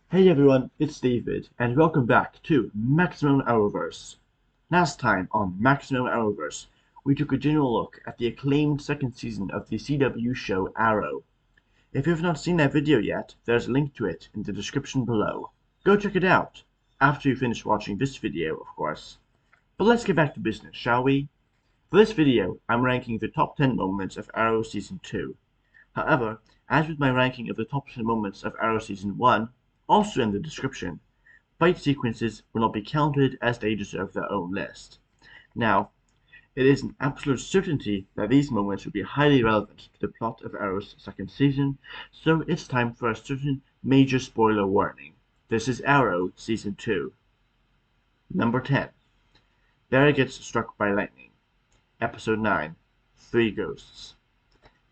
Hey everyone, it's David, and welcome back to Maximum Arrowverse. Last time on Maximum Arrowverse, we took a general look at the acclaimed second season of the CW show Arrow. If you have not seen that video yet, there's a link to it in the description below. Go check it out, after you finish watching this video, of course. But let's get back to business, shall we? For this video, I'm ranking the top 10 moments of Arrow Season 2. However, as with my ranking of the top 10 moments of Arrow Season 1, also in the description, fight sequences will not be counted as they deserve their own list. Now, it is an absolute certainty that these moments will be highly relevant to the plot of Arrow's second season, so it's time for a certain major spoiler warning. This is Arrow Season 2. Number 10. Barry gets struck by lightning. Episode 9. 3 Ghosts.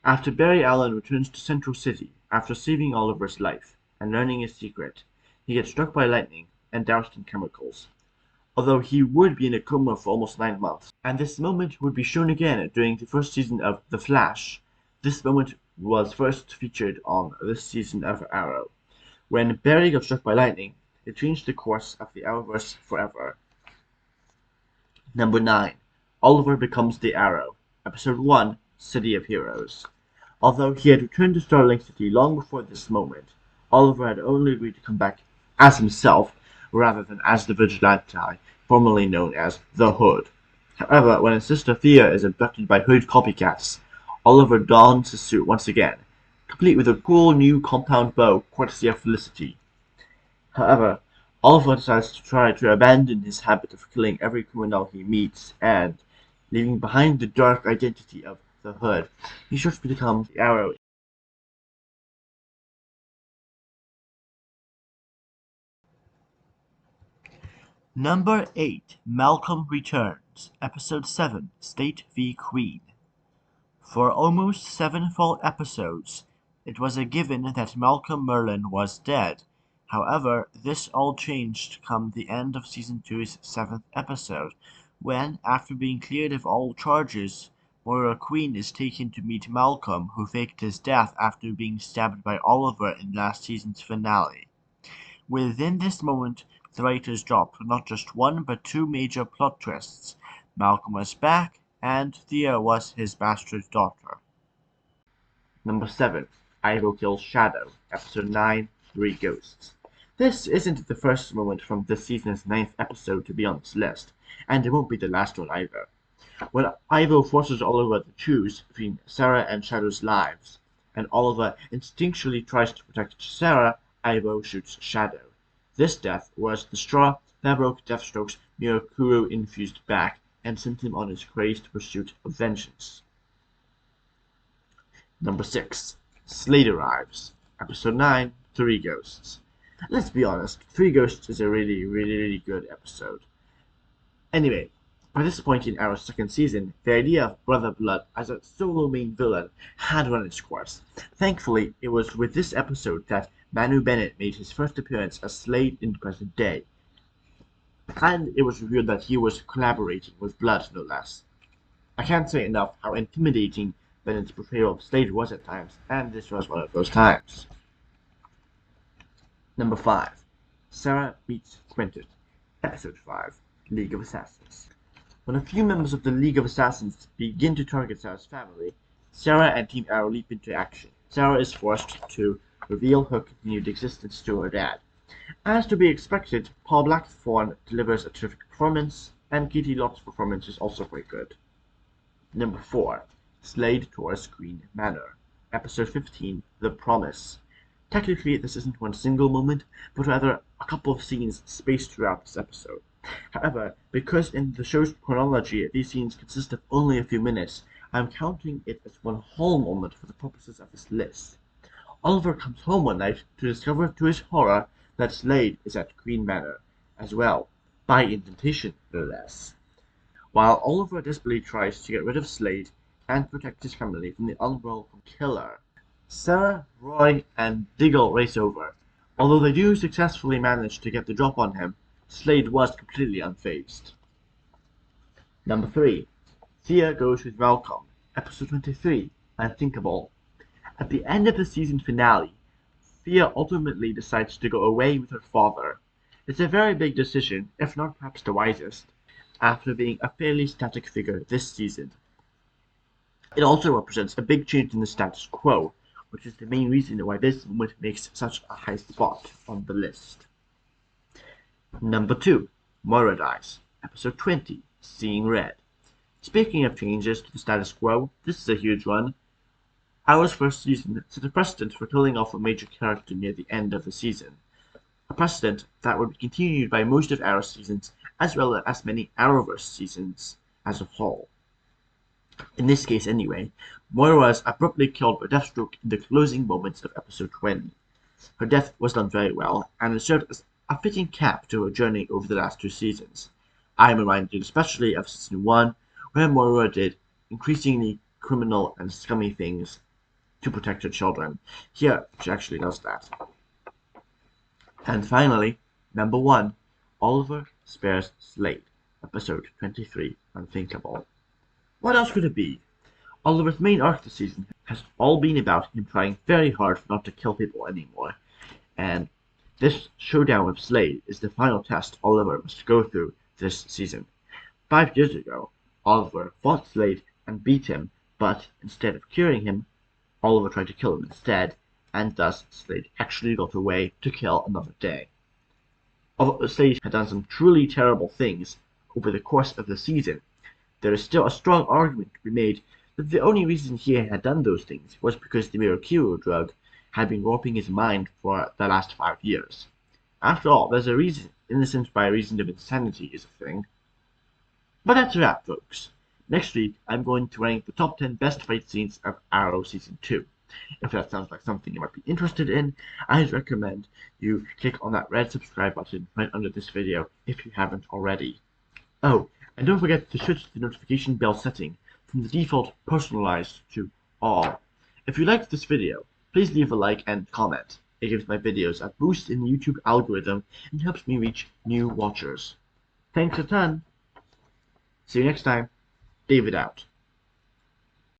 After Barry Allen returns to Central City after saving Oliver's life and learning his secret, he gets struck by lightning and doused in chemicals. Although he would be in a coma for almost 9 months, and this moment would be shown again during the first season of The Flash, this moment was first featured on this season of Arrow. When Barry got struck by lightning, it changed the course of the Arrowverse forever. Number 9. Oliver becomes the Arrow. Episode 1, City of Heroes. Although he had returned to Starling City long before this moment, Oliver had only agreed to come back as himself rather than as the Vigilante, formerly known as the Hood. However, when his sister Thea is abducted by Hood copycats, Oliver dons his suit once again, complete with a cool new compound bow courtesy of Felicity. However, Oliver decides to try to abandon his habit of killing every criminal he meets and, leaving behind the dark identity of the Hood, he starts to become the Arrow. Number 8. Malcolm Returns. Episode 7. State v. Queen. For almost 7 full episodes, it was a given that Malcolm Merlyn was dead. However, this all changed come the end of Season 2's 7th episode, when, after being cleared of all charges, Moira Queen is taken to meet Malcolm, who faked his death after being stabbed by Oliver in last season's finale. Within this moment, the writers dropped not just one but 2 major plot twists. Malcolm was back, and Thea was his bastard daughter. Number 7. Ivo kills Shadow. Episode 9, 3 Ghosts. This isn't the first moment from this season's 9th episode to be on this list, and it won't be the last one either. When Ivo forces Oliver to choose between Sarah and Shadow's lives, and Oliver instinctually tries to protect Sarah, Ivo shoots Shadow. This death was the straw that broke Deathstroke's Mirakuru-infused back and sent him on his crazed pursuit of vengeance. Number 6. Slade arrives. Episode 9, 3 Ghosts. Let's be honest, 3 Ghosts is a really good episode. Anyway, by this point in Arrow's second season, the idea of Brother Blood as a solo main villain had run its course. Thankfully, it was with this episode that Manu Bennett made his first appearance as Slade in the present day, and it was revealed that he was collaborating with Blood, no less. I can't say enough how intimidating Bennett's portrayal of Slade was at times, and this was one of those times. Number 5. Sarah meets Quentin. Episode 5. League of Assassins. When a few members of the League of Assassins begin to target Sarah's family, Sarah and Team Arrow leap into action. Sarah is forced to reveal her continued existence to her dad. As to be expected, Paul Blackthorne delivers a terrific performance, and Katie Lott's performance is also quite good. Number 4. Slade tours Green Manor. Episode 15, The Promise. Technically, this isn't one single moment, but rather a couple of scenes spaced throughout this episode. However, because in the show's chronology these scenes consist of only a few minutes, I'm counting it as one whole moment for the purposes of this list. Oliver comes home one night to discover to his horror that Slade is at Green Manor as well, by invitation no less. While Oliver desperately tries to get rid of Slade and protect his family from the unwelcome killer, Sarah, Roy, and Diggle race over. Although they do successfully manage to get the drop on him, Slade was completely unfazed. Number 3. Thea goes with Malcolm. Episode 23, Unthinkable. At the end of the season finale, Thea ultimately decides to go away with her father. It's a very big decision, if not perhaps the wisest, after being a fairly static figure this season. It also represents a big change in the status quo, which is the main reason why this moment makes such a high spot on the list. Number 2. Moira dies. Episode 20. Seeing Red. Speaking of changes to the status quo, this is a huge one. Arrow's first season set a precedent for killing off a major character near the end of the season. A precedent that would be continued by most of Arrow's seasons, as well as many Arrowverse seasons as a whole. In this case anyway, Moira was abruptly killed by Deathstroke in the closing moments of episode 20. Her death was done very well, and it served as a fitting cap to her journey over the last 2 seasons. I am reminded especially of season 1, where Moira did increasingly criminal and scummy things to protect her children. Here, she actually does that. And finally, number 1, Oliver Spares Slade, episode 23, Unthinkable. What else could it be? Oliver's main arc this season has all been about him trying very hard not to kill people anymore, and this showdown with Slade is the final test Oliver must go through this season. 5 years ago, Oliver fought Slade and beat him, but instead of curing him, Oliver tried to kill him instead, and thus Slade actually got away to kill another day. Although Slade had done some truly terrible things over the course of the season, there is still a strong argument to be made that the only reason he had done those things was because the Mirakuru drug had been warping his mind for the last 5 years. After all, there's a reason, innocence by reason of insanity is a thing. But that's a wrap, folks. Next week, I'm going to rank the top 10 best fight scenes of Arrow Season 2. If that sounds like something you might be interested in, I'd recommend you click on that red subscribe button right under this video if you haven't already. Oh, and don't forget to switch the notification bell setting from the default personalized to all. If you liked this video, please leave a like and comment. It gives my videos a boost in the YouTube algorithm and helps me reach new watchers. Thanks a ton! See you next time. David out.